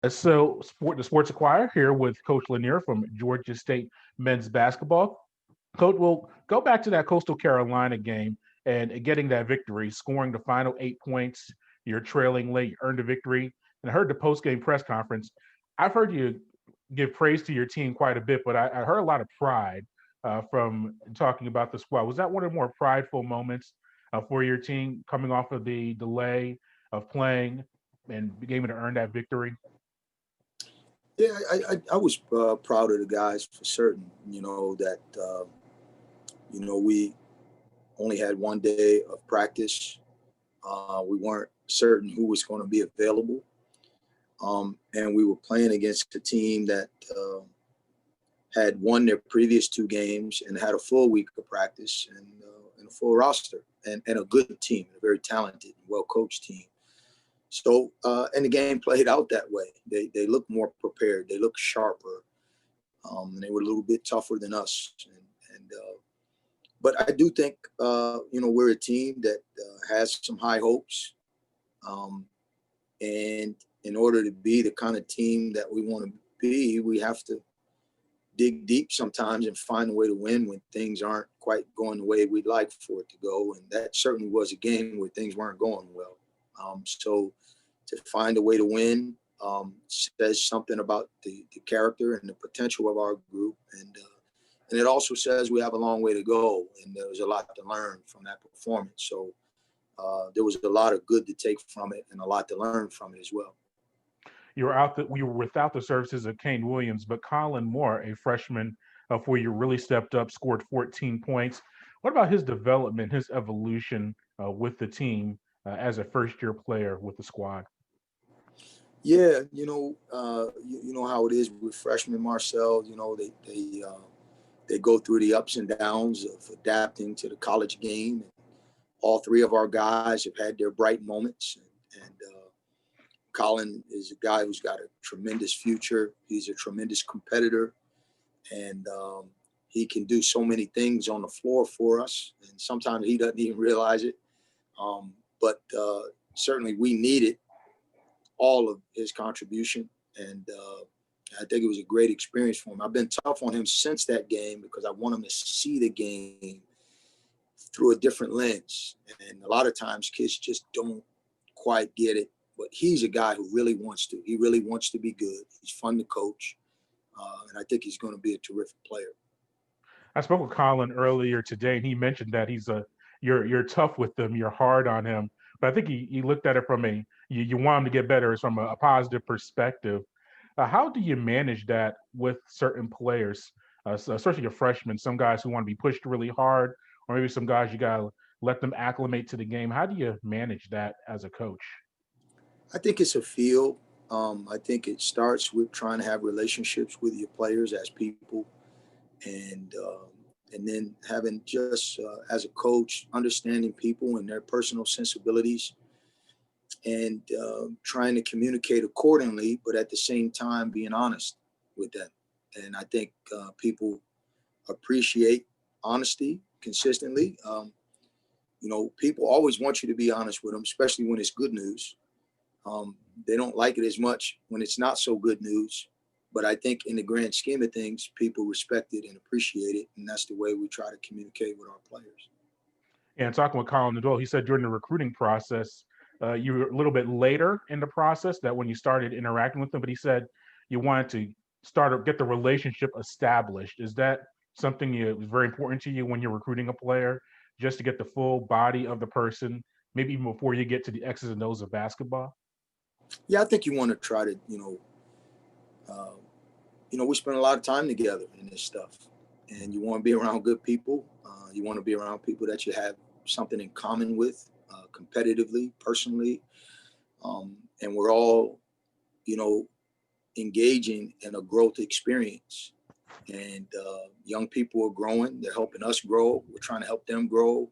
The Sports Inquirer here with Coach Lanier from Georgia State men's basketball. Coach, we'll go back to that Coastal Carolina game and getting that victory, scoring the final 8 points. You're trailing late, you earned a victory. And I heard the post-game press conference. I've heard you give praise to your team quite a bit, but I heard a lot of pride from talking about the squad. Was that one of the more prideful moments for your team coming off of the delay of playing and being able to earn that victory? Yeah, I was proud of the guys for certain. That we only had one day of practice. We weren't certain who was going to be available, and we were playing against a team that had won their previous two games and had a full week of practice and a full roster and a good team, a very talented, well-coached team. So, and the game played out that way. They looked more prepared. They looked sharper. And they were a little bit tougher than us. But I do think, we're a team that has some high hopes. And in order to be the kind of team that we want to be, we have to dig deep sometimes and find a way to win when things aren't quite going the way we'd like for it to go. And that certainly was a game where things weren't going well. So to find a way to win says something about the character and the potential of our group. And it also says we have a long way to go. And there was a lot to learn from that performance. So there was a lot of good to take from it and a lot to learn from it as well. We were without the services of Kane Williams, but Collin Moore, a freshman for you, really stepped up, scored 14 points. What about his development, his evolution with the team as a first-year player with the squad? Yeah, you know how it is with freshmen, Marcel. They go through the ups and downs of adapting to the college game. All three of our guys have had their bright moments, and Collin is a guy who's got a tremendous future. He's a tremendous competitor, and he can do so many things on the floor for us. And sometimes he doesn't even realize it. But certainly we needed all of his contribution. And I think it was a great experience for him. I've been tough on him since that game because I want him to see the game through a different lens. And a lot of times kids just don't quite get it. But he's a guy who really wants to. He really wants to be good. He's fun to coach. And I think he's going to be a terrific player. I spoke with Collin earlier today, and he mentioned that you're tough with him, you're hard on him. But I think he looked at it from you want him to get better, it's from a positive perspective. How do you manage that with certain players, especially your freshmen, some guys who want to be pushed really hard, or maybe some guys you got to let them acclimate to the game? How do you manage that as a coach? I think it's a feel. I think it starts with trying to have relationships with your players as people, and then having just as a coach understanding people and their personal sensibilities, and trying to communicate accordingly, but at the same time being honest with them. And I think people appreciate honesty consistently. People always want you to be honest with them, especially when it's good news. They don't like it as much when it's not so good news. But I think in the grand scheme of things, people respect it and appreciate it. And that's the way we try to communicate with our players. And talking with Collin as well, he said during the recruiting process, you were a little bit later in the process that when you started interacting with them, but he said you wanted to get the relationship established. Is that something that was very important to you when you're recruiting a player, just to get the full body of the person, maybe even before you get to the X's and O's of basketball? Yeah, I think you want to try to, we spend a lot of time together in this stuff, and you want to be around good people. You want to be around people that you have something in common with, competitively, personally, and we're all, engaging in a growth experience. And young people are growing; they're helping us grow. We're trying to help them grow,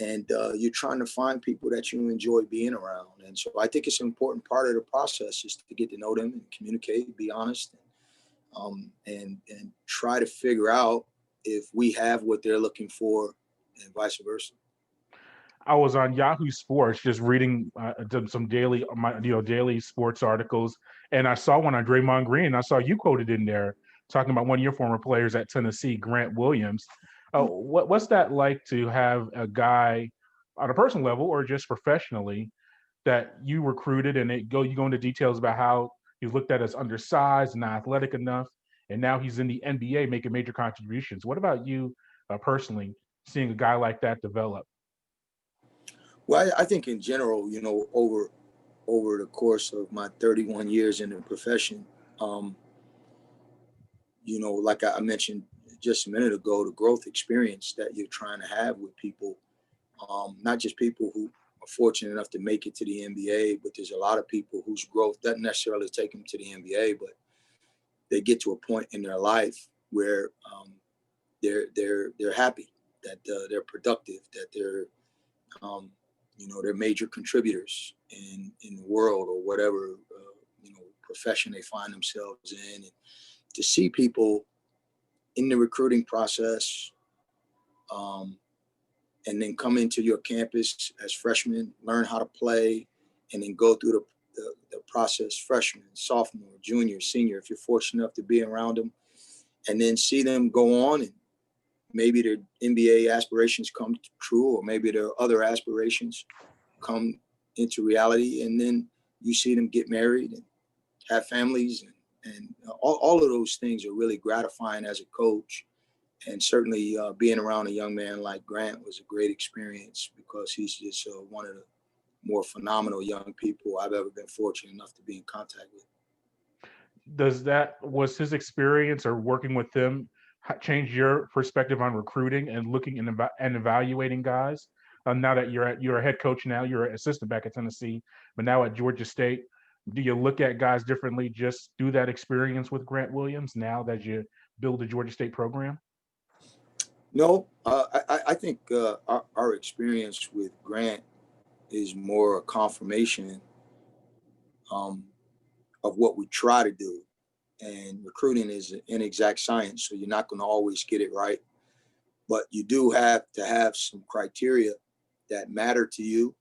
and you're trying to find people that you enjoy being around. And so I think it's an important part of the process is to get to know them and communicate, be honest, and try to figure out if we have what they're looking for and vice versa. I was on Yahoo Sports just reading some daily sports articles, And I saw one on Draymond Green, and I saw you quoted in there talking about one of your former players at Tennessee, Grant Williams. What's that like to have a guy on a personal level or just professionally that you recruited, and you go into details about how he's looked at as undersized, not athletic enough, and now he's in the NBA making major contributions. What about you personally, seeing a guy like that develop? Well, I think in general, over the course of my 31 years in the profession, like I mentioned just a minute ago, the growth experience that you're trying to have with people, not just people who are fortunate enough to make it to the NBA, but there's a lot of people whose growth doesn't necessarily take them to the NBA, but they get to a point in their life where they're happy, that they're productive, that they're major contributors in the world or whatever profession they find themselves in. And to see people in the recruiting process, and then come into your campus as freshmen, learn how to play, and then go through the process, freshman, sophomore, junior, senior, if you're fortunate enough to be around them, and then see them go on and maybe their NBA aspirations come true, or maybe their other aspirations come into reality, and then you see them get married and have families, and all of those things are really gratifying as a coach. And certainly being around a young man like Grant was a great experience, because he's just one of the more phenomenal young people I've ever been fortunate enough to be in contact with. Was his experience or working with them change your perspective on recruiting and looking and evaluating guys? Now that you're a head coach now, you're an assistant back at Tennessee, but now at Georgia State, do you look at guys differently just through that experience with Grant Williams now that you build the Georgia State program? No, I think our experience with Grant is more a confirmation of what we try to do. And recruiting is an inexact science, so you're not going to always get it right. But you do have to have some criteria that matter to you,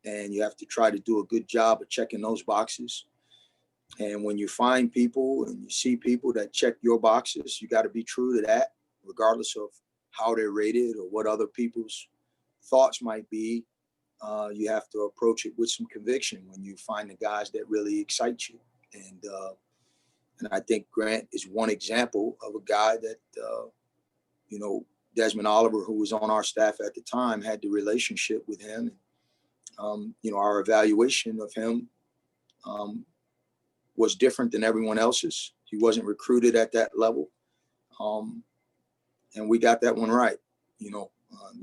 and you have to try to do a good job of checking those boxes. And when you find people and you see people that check your boxes, you got to be true to that, regardless of how they're rated or what other people's thoughts might be. You have to approach it with some conviction when you find the guys that really excite you. And I think Grant is one example of a guy that, Desmond Oliver, who was on our staff at the time, had the relationship with him. Our evaluation of him was different than everyone else's. He wasn't recruited at that level. And we got that one right. You're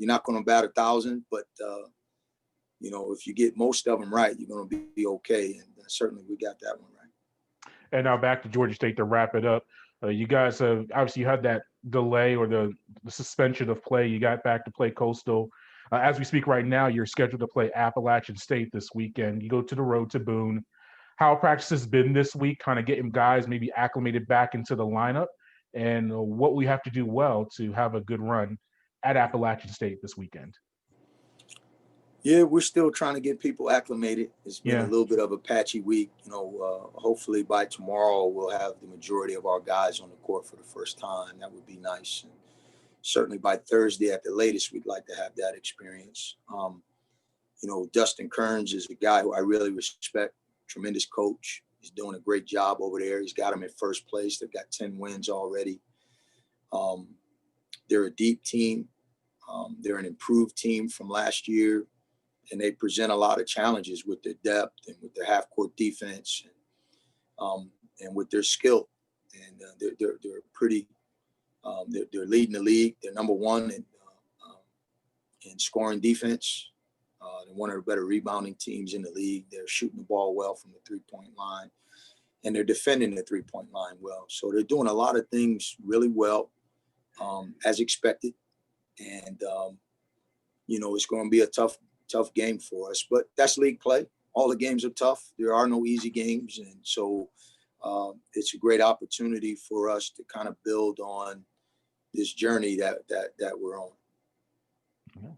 not going to bat 1,000, but, if you get most of them right, you're going to be okay. And certainly we got that one right. And now back to Georgia State to wrap it up. You guys have obviously you had that delay or the suspension of play. You got back to play Coastal. As we speak right now, you're scheduled to play Appalachian State this weekend. You go to the road to Boone. How practice has been this week, kind of getting guys maybe acclimated back into the lineup, and what we have to do well to have a good run at Appalachian State this weekend? Yeah, we're still trying to get people acclimated. It's been a Yeah. little bit of a patchy week. Hopefully by tomorrow we'll have the majority of our guys on the court for the first time. That would be nice. And certainly by Thursday at the latest, we'd like to have that experience. Dustin Kearns is a guy who I really respect, tremendous coach. He's doing a great job over there. He's got them in first place. They've got 10 wins already. They're a deep team. They're an improved team from last year. And they present a lot of challenges with their depth and with their half-court defense, and with their skill. And they're pretty. They're leading the league. They're number one in scoring defense. They're one of the better rebounding teams in the league. They're shooting the ball well from the three-point line, and they're defending the three-point line well. So they're doing a lot of things really well, as expected. And it's going to be a tough game for us, but that's league play. All the games are tough. There are no easy games. And so it's a great opportunity for us to kind of build on this journey that we're on. Yeah.